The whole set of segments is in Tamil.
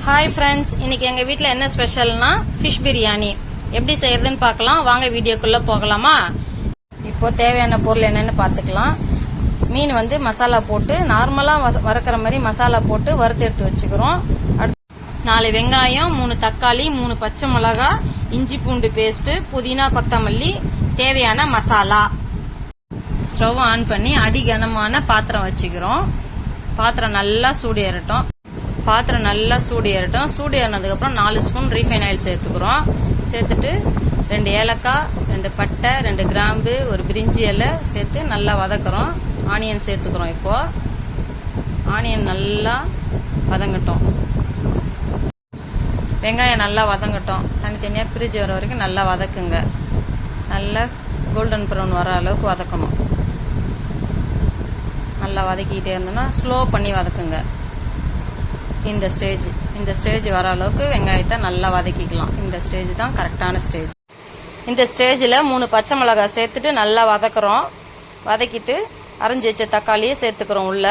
ஹாய் ஃப்ரெண்ட்ஸ், இன்னைக்கு எங்கள் வீட்டில் என்ன ஸ்பெஷல்னா ஃபிஷ் பிரியாணி எப்படி செய்யறதுன்னு பார்க்கலாம். வாங்க வீடியோக்குள்ளே போகலாமா. இப்போ தேவையான பொருள் என்னென்னு பார்த்துக்கலாம். மீன் மசாலா போட்டு நார்மலாக வறுக்கிற மாதிரி மசாலா போட்டு வறுத்து எடுத்து வச்சுக்கிறோம். 4 வெங்காயம், 3 தக்காளி, 3 பச்சை மிளகா, இஞ்சி பூண்டு பேஸ்ட்டு, புதினா, கொத்தமல்லி, தேவையான மசாலா. ஸ்டவ் ஆன் பண்ணி அடிகனமான பாத்திரம் வச்சுக்கிறோம். பாத்திரம் நல்லா சூடு ஏறட்டும். சூடு ஏறினதுக்கப்புறம் 4 ஸ்பூன் ரீஃபைன் ஆயில் சேர்த்துக்கிறோம். சேர்த்துட்டு 2 ஏலக்காய், 2 பட்டை, 2 கிராம்பு, ஒரு பிரிஞ்சி இலை சேர்த்து நல்லா வதக்குறோம். ஆனியன் சேர்த்துக்கிறோம். இப்போ ஆனியன் நல்லா வதங்கட்டும். வெங்காயம் நல்லா வதங்கட்டும். தனித்தனியாக பிரிஞ்சு வர வரைக்கும் நல்லா வதக்குங்க. நல்லா கோல்டன் ப்ரௌன் வர அளவுக்கு வதக்கணும். நல்லா வதக்கிட்டே இருந்தோம்னா ஸ்லோ பண்ணி வதக்குங்க. இந்த ஸ்டேஜ் வர அளவுக்கு வெங்காயத்தை நல்லா வதக்கிக்கலாம். இந்த ஸ்டேஜ் தான் கரெக்டான ஸ்டேஜ். இந்த ஸ்டேஜில் 3 பச்சை மிளகாய் சேர்த்துட்டு நல்லா வதக்குறோம். வதக்கிட்டு அரைஞ்சி வச்ச தக்காளியை சேர்த்துக்கிறோம். உள்ள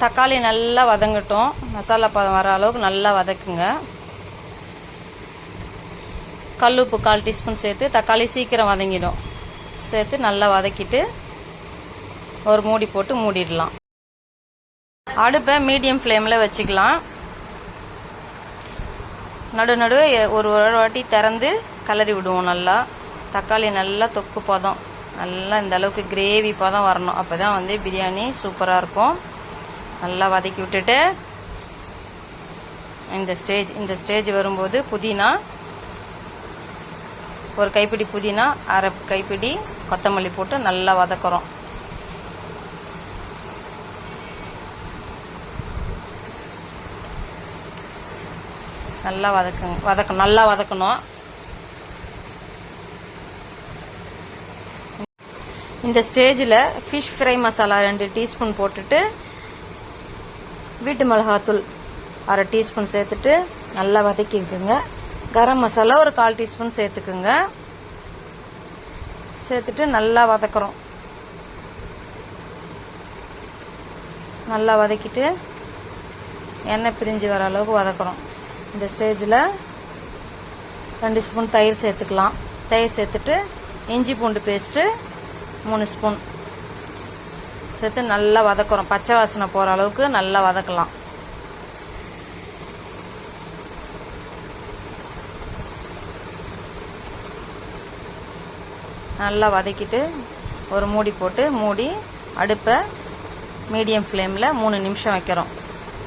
தக்காளி நல்லா வதங்கட்டும். மசாலா பதம் வர அளவுக்கு நல்லா வதக்குங்க. கல்லுப்பு 1/4 டீஸ்பூன் சேர்த்து தக்காளி சீக்கிரம் வதங்கிடும். சேர்த்து நல்லா வதக்கிட்டு ஒரு மூடி போட்டு மூடிடலாம். அடுப்பை மீடியம் ஃப்ளேமில் வச்சுக்கலாம். நடுவே ஒரு வாட்டி திறந்து கிளறி விடுவோம். நல்லா தக்காளி நல்லா தொக்கு பதம், நல்லா இந்த அளவுக்கு கிரேவி பதம் வரணும். அப்போ தான் பிரியாணி சூப்பராக இருக்கும். நல்லா வதக்கி விட்டுட்டு இந்த ஸ்டேஜ் வரும்போது புதினா, ஒரு கைப்பிடி புதினா, அரை கைப்பிடி கொத்தமல்லி போட்டு நல்லா வதக்குறோம். நல்லா வதக்கணும். இந்த ஸ்டேஜில் ஃபிஷ் ஃப்ரை மசாலா 2 டீஸ்பூன் போட்டுட்டு வீட்டு மிளகாத்தூள் அரை டீஸ்பூன் சேர்த்துட்டு நல்லா வதக்கிக்குங்க. கரம் மசாலா ஒரு 1/4 டீஸ்பூன் சேர்த்துக்குங்க. சேர்த்துட்டு நல்லா வதக்குறோம். நல்லா வதக்கிட்டு எண்ணெய் பிரிஞ்சு வர அளவுக்கு வதக்குறோம். இந்த ஸ்டேஜில் 2 ஸ்பூன் தயிர் சேர்த்துக்கலாம். தயிர் சேர்த்துட்டு இஞ்சி பூண்டு பேஸ்ட்டு 3 ஸ்பூன் சேர்த்து நல்லா வதக்குறோம். பச்சை வாசனை போகிற அளவுக்கு நல்லா வதக்கலாம். நல்லா வதக்கிட்டு ஒரு மூடி போட்டு மூடி அடுப்பை மீடியம் ஃப்ளேமில் 3 நிமிஷம் வைக்கிறோம்.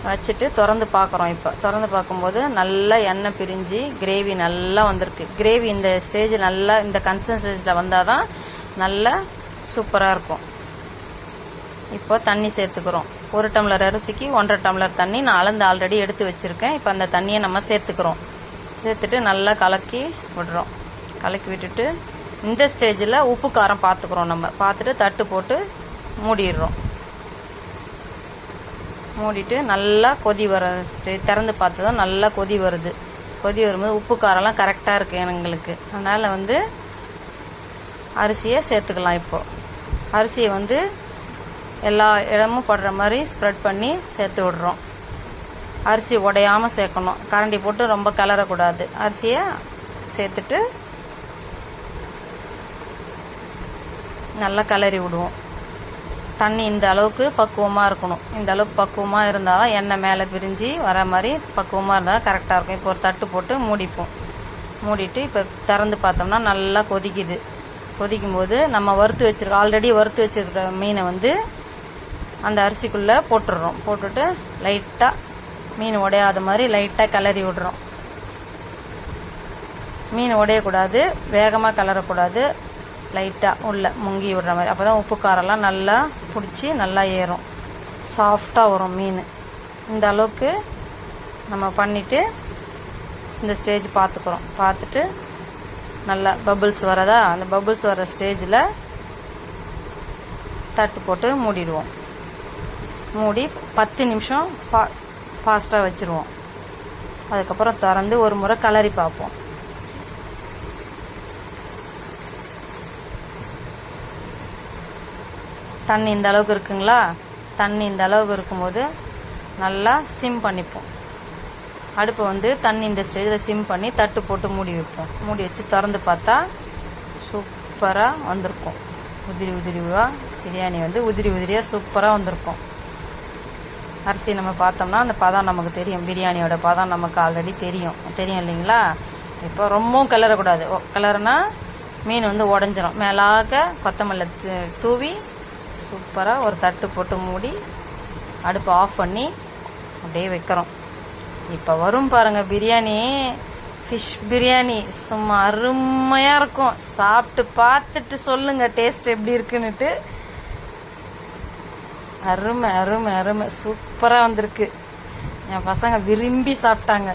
வச்சுட்டு திறந்து பார்க்குறோம். இப்போ திறந்து பார்க்கும்போது நல்லா எண்ணெய் பிரிஞ்சு கிரேவி நல்லா வந்திருக்கு. கிரேவி இந்த ஸ்டேஜ் நல்லா இந்த கன்சிஸ்டன்சியில் வந்தால் தான் நல்லா சூப்பராக இருக்கும். இப்போ தண்ணி சேர்த்துக்கிறோம். 1 டம்ளர் அரிசிக்கு 1.5 டம்ளர் தண்ணி நான் அளந்து ஆல்ரெடி எடுத்து வச்சுருக்கேன். இப்போ அந்த தண்ணியை நம்ம சேர்த்துக்கிறோம். சேர்த்துட்டு நல்லா கலக்கி விடுறோம். கலக்கி விட்டுட்டு இந்த ஸ்டேஜில் உப்பு காரம் பார்த்துக்கிறோம். நம்ம பார்த்துட்டு தட்டு போட்டு மூடிடுறோம். மூடிட்டு நல்லா கொதி வர திறந்து பார்த்ததும் நல்லா கொதி வருது. கொதி வரும்போது உப்பு காரம்லாம் கரெக்டாக இருக்குது எங்களுக்கு. அதனால் அரிசியை சேர்த்துக்கலாம். இப்போது அரிசியை எல்லா இடமும் படுற மாதிரி ஸ்ப்ரெட் பண்ணி சேர்த்து விடுறோம். அரிசி உடையாமல் சேர்க்கணும். கரண்டி போட்டு ரொம்ப கிளறக்கூடாது. அரிசியை சேர்த்துட்டு நல்லா கிளறி விடுவோம். தண்ணி இந்த அளவுக்கு பக்குவமாக இருக்கணும். இந்த அளவுக்கு பக்குவமாக இருந்தால் தான் எண்ணெய் மேலே பிரிஞ்சு வர மாதிரி பக்குவமாக இருந்தால் கரெக்டாக இருக்கும். இப்போ ஒரு தட்டு போட்டு மூடிப்போம். மூடிட்டு இப்போ திறந்து பார்த்தோம்னா நல்லா கொதிக்குது. கொதிக்கும்போது நம்ம ஆல்ரெடி வறுத்து வச்சுருக்கிற மீனை அந்த அரிசிக்குள்ளே போட்டுடுறோம். போட்டுட்டு லைட்டாக மீன் உடையாத மாதிரி லைட்டாக கிளறி விடுறோம். மீன் உடையக்கூடாது, வேகமாக கிளறக்கூடாது. லைட்டாக உள்ள முங்கி விடுற மாதிரி. அப்போ தான் உப்பு காரெல்லாம் நல்லா பிடிச்சி நல்லா ஏறும். சாஃப்டாக வரும் மீன். இந்த அளவுக்கு நம்ம பண்ணிவிட்டு இந்த ஸ்டேஜ் பார்த்துக்குறோம். பார்த்துட்டு நல்லா பபுள்ஸ் வரதா, அந்த பபுள்ஸ் வர ஸ்டேஜில் தட்டு போட்டு மூடிடுவோம். மூடி 10 நிமிஷம் ஃபாஸ்ட்டாக வச்சுருவோம். அதுக்கப்புறம் திறந்து ஒரு முறை கிளறி பார்ப்போம். தண்ணி இந்த அளவுக்கு இருக்குங்களா? தண்ணி இந்த அளவுக்கு இருக்கும்போது நல்லா சிம் பண்ணிப்போம். அடுப்பை வந்து தண்ணி இந்த ஸ்டேஜில் சிம் பண்ணி தட்டு போட்டு மூடி வைப்போம். மூடி வச்சு திறந்து பார்த்தா சூப்பராக வந்திருக்கும். உதிரி உதிரிவாக பிரியாணி வந்து உதிரி உதிரியாக சூப்பராக வந்திருக்கும். அரிசி நம்ம பார்த்தோம்னா அந்த பதம் நமக்கு தெரியும். பிரியாணியோட பதம் நமக்கு ஆல்ரெடி தெரியும் இல்லைங்களா? இப்போ ரொம்பவும் கிளறக்கூடாது. கிளறுனா மீன் வந்து உடஞ்சிரும். மேலாக கொத்தமல்லி தூவி சூப்பராக ஒரு தட்டு போட்டு மூடி அடுப்பை ஆஃப் பண்ணி அப்படியே வைக்கிறோம். இப்போ வரும் பாருங்க பிரியாணி, ஃபிஷ் பிரியாணி சும்மா அருமையாக இருக்கும். சாப்பிட்டு பார்த்துட்டு சொல்லுங்க டேஸ்ட் எப்படி இருக்குன்னுட்டு. அருமை அருமை அருமை சூப்பராக வந்திருக்கு. என் பசங்க விரும்பி சாப்பிட்டாங்க.